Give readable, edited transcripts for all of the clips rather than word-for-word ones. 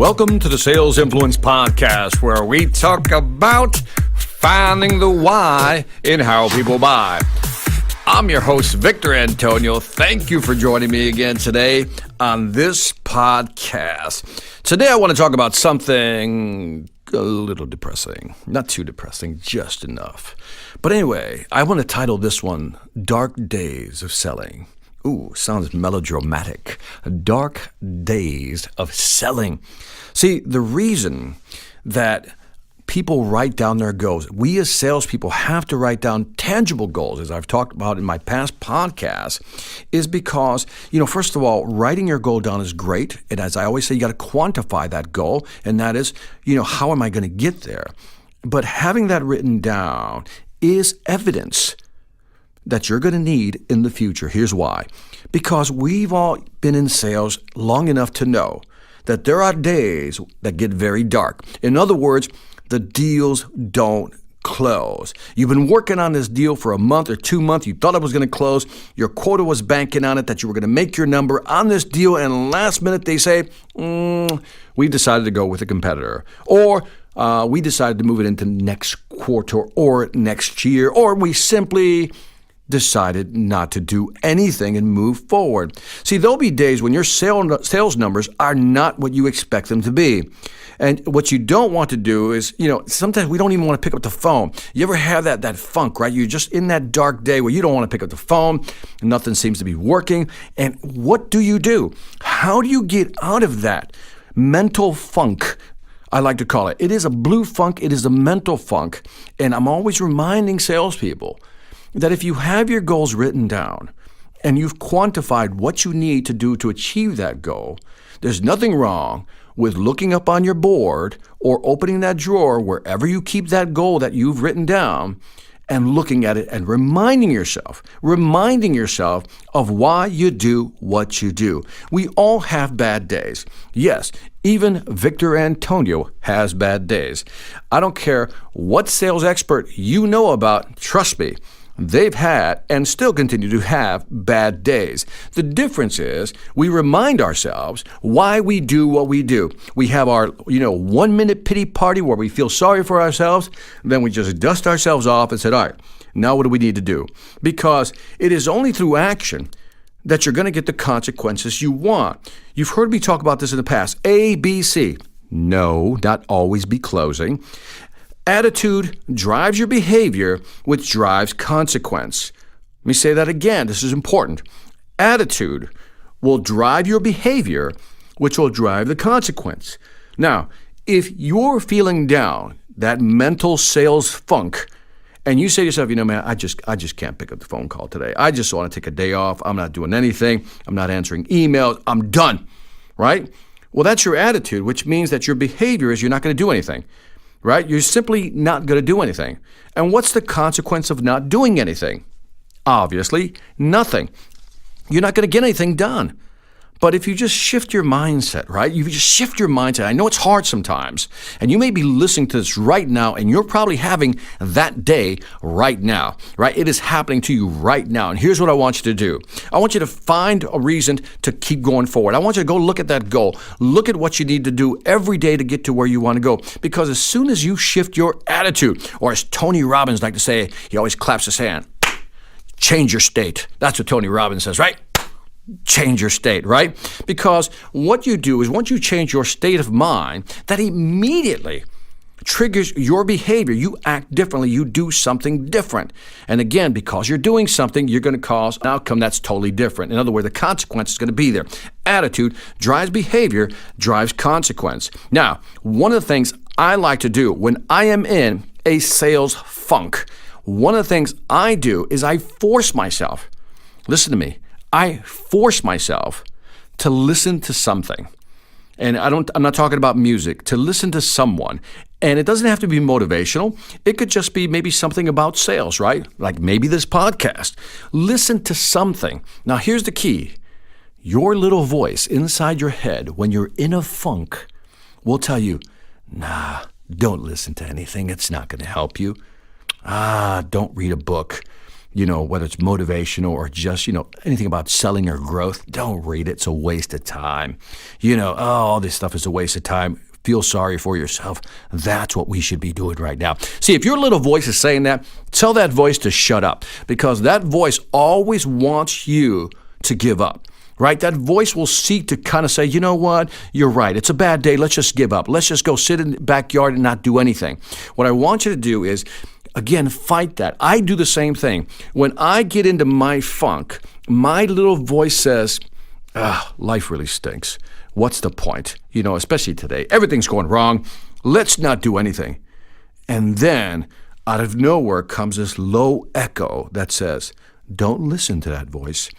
Welcome to the Sales Influence Podcast, where we talk about finding the why in how people buy. I'm your host, Victor Antonio. Thank you for joining me again today on this podcast. Today I want to talk about something a little depressing. Not too depressing, just enough. But anyway, I want to title this one, Dark Days of Selling. Ooh, sounds melodramatic. Dark Days of Selling. See, the reason that people write down their goals, we as salespeople have to write down tangible goals, as I've talked about in my past podcasts, is because, first of all, writing your goal down is great. And as I always say, you got to quantify that goal. And that is, how am I going to get there? But having that written down is evidence that you're going to need in the future. Here's why. Because we've all been in sales long enough to know that there are days that get very dark. In other words, the deals don't close. You've been working on this deal for a month or 2 months. You thought it was going to close. Your quota was banking on it, that you were going to make your number on this deal. And last minute they say, we decided to go with a competitor. Or we decided to move it into next quarter or next year. Or we simply decided not to do anything and move forward. See, there'll be days when your sales numbers are not what you expect them to be. And what you don't want to do is, sometimes we don't even want to pick up the phone. You ever have that funk, right? You're just in that dark day where you don't want to pick up the phone, nothing seems to be working. And what do? How do you get out of that mental funk? I like to call it. It is a blue funk. It is a mental funk. And I'm always reminding salespeople that if you have your goals written down and you've quantified what you need to do to achieve that goal, there's nothing wrong with looking up on your board or opening that drawer wherever you keep that goal that you've written down and looking at it and reminding yourself of why you do what you do. We all have bad days. Yes, even Victor Antonio has bad days. I don't care what sales expert you know about, trust me, they've had and still continue to have bad days. The difference is we remind ourselves why we do what we do. We have our, 1 minute pity party where we feel sorry for ourselves. Then we just dust ourselves off and say, all right, now what do we need to do? Because it is only through action that you're going to get the consequences you want. You've heard me talk about this in the past. A, B, C. No, not always be closing. Attitude drives your behavior, which drives consequence. Let me say that again. This is important. Attitude will drive your behavior, which will drive the consequence. Now, if you're feeling down, that mental sales funk, and you say to yourself, man, I just can't pick up the phone call today. I just want to take a day off. I'm not doing anything. I'm not answering emails. I'm done, right? Well, that's your attitude, which means that your behavior is you're not going to do anything. Right? You're simply not going to do anything. And what's the consequence of not doing anything? Obviously, nothing. You're not going to get anything done. But if you just shift your mindset, right? You just shift your mindset. I know it's hard sometimes. And you may be listening to this right now, and you're probably having that day right now, right? It is happening to you right now. And here's what I want you to do. I want you to find a reason to keep going forward. I want you to go look at that goal. Look at what you need to do every day to get to where you want to go. Because as soon as you shift your attitude, or as Tony Robbins likes to say, he always claps his hand, change your state. That's what Tony Robbins says, right? Change your state, right? Because what you do is once you change your state of mind, that immediately triggers your behavior. You act differently. You do something different. And again, because you're doing something, you're going to cause an outcome that's totally different. In other words, the consequence is going to be there. Attitude drives behavior, drives consequence. Now, one of the things I like to do when I am in a sales funk, one of the things I do is I force myself, listen to me, I force myself to listen to something. And I'm not talking about music, to listen to someone. And it doesn't have to be motivational. It could just be maybe something about sales, right? Like maybe this podcast. Listen to something. Now, here's the key. Your little voice inside your head when you're in a funk will tell you, nah, don't listen to anything. It's not going to help you. Don't read a book. whether it's motivational or just, anything about selling or growth, don't read it. It's a waste of time. All this stuff is a waste of time. Feel sorry for yourself. That's what we should be doing right now. See, if your little voice is saying that, tell that voice to shut up, because that voice always wants you to give up. Right? That voice will seek to kind of say, you know what? You're right. It's a bad day. Let's just give up. Let's just go sit in the backyard and not do anything. What I want you to do is, again, fight that. I do the same thing. When I get into my funk, my little voice says, life really stinks. What's the point? Especially today. Everything's going wrong. Let's not do anything. And then out of nowhere comes this low echo that says, don't listen to that voice.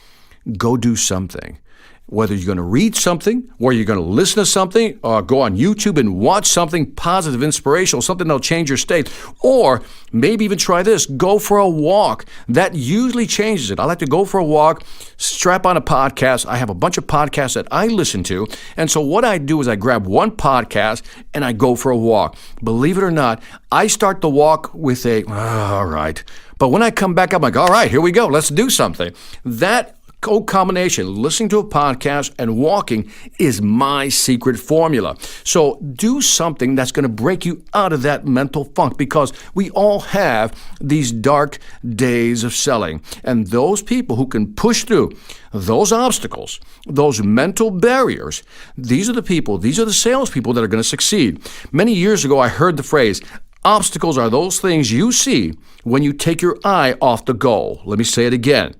Go do something. Whether you're going to read something, or you're going to listen to something, or go on YouTube and watch something positive, inspirational, something that'll change your state, or maybe even try this, go for a walk. That usually changes it. I like to go for a walk, strap on a podcast. I have a bunch of podcasts that I listen to, and so what I do is I grab one podcast and I go for a walk. Believe it or not, I start the walk with all right. But when I come back, I'm like, all right, here we go. Let's do something. That combination, listening to a podcast and walking, is my secret formula. So do something that's going to break you out of that mental funk, because we all have these dark days of selling. And those people who can push through those obstacles, those mental barriers, these are the salespeople that are going to succeed. Many years ago, I heard the phrase, obstacles are those things you see when you take your eye off the goal. Let me say it again.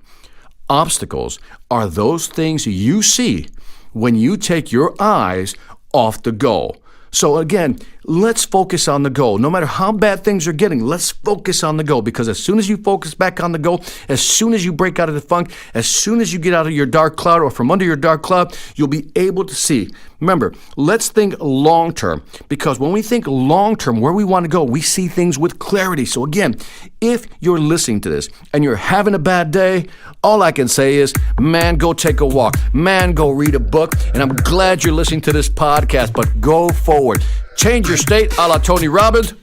Obstacles are those things you see when you take your eyes off the goal. So again, let's focus on the goal. No matter how bad things are getting, let's focus on the goal, because as soon as you focus back on the goal, as soon as you break out of the funk, as soon as you get out of your dark cloud or from under your dark cloud, you'll be able to see. Remember, let's think long term, because when we think long term, where we want to go, we see things with clarity. So again, if you're listening to this and you're having a bad day, all I can say is, man, go take a walk. Man, go read a book. And I'm glad you're listening to this podcast, but go forward. Change your state a la Tony Robbins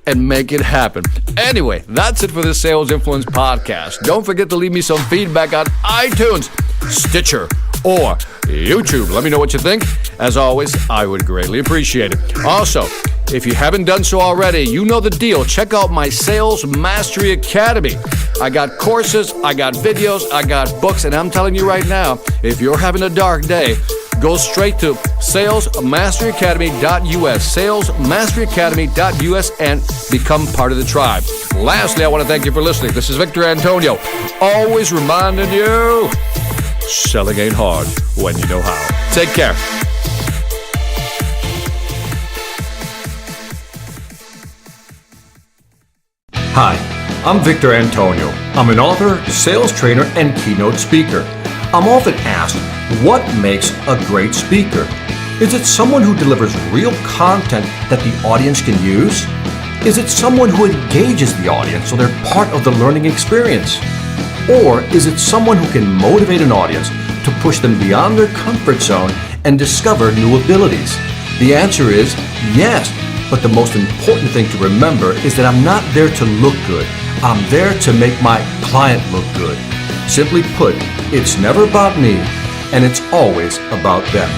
and make it happen. Anyway, that's it for this Sales Influence podcast. Don't forget to leave me some feedback on iTunes, Stitcher, or YouTube. Let me know what you think. As always, I would greatly appreciate it. Also, if you haven't done so already, you know the deal. Check out my Sales Mastery Academy. I got courses, I got videos, I got books, and I'm telling you right now, if you're having a dark day, go straight to salesmasteryacademy.us, salesmasteryacademy.us, and become part of the tribe. Lastly, I want to thank you for listening. This is Victor Antonio, always reminding you, selling ain't hard when you know how. Take care. Hi, I'm Victor Antonio. I'm an author, sales trainer, and keynote speaker. I'm often asked, what makes a great speaker? Is it someone who delivers real content that the audience can use? Is it someone who engages the audience so they're part of the learning experience? Or is it someone who can motivate an audience to push them beyond their comfort zone and discover new abilities? The answer is yes. But the most important thing to remember is that I'm not there to look good. I'm there to make my client look good. Simply put, it's never about me, and it's always about them.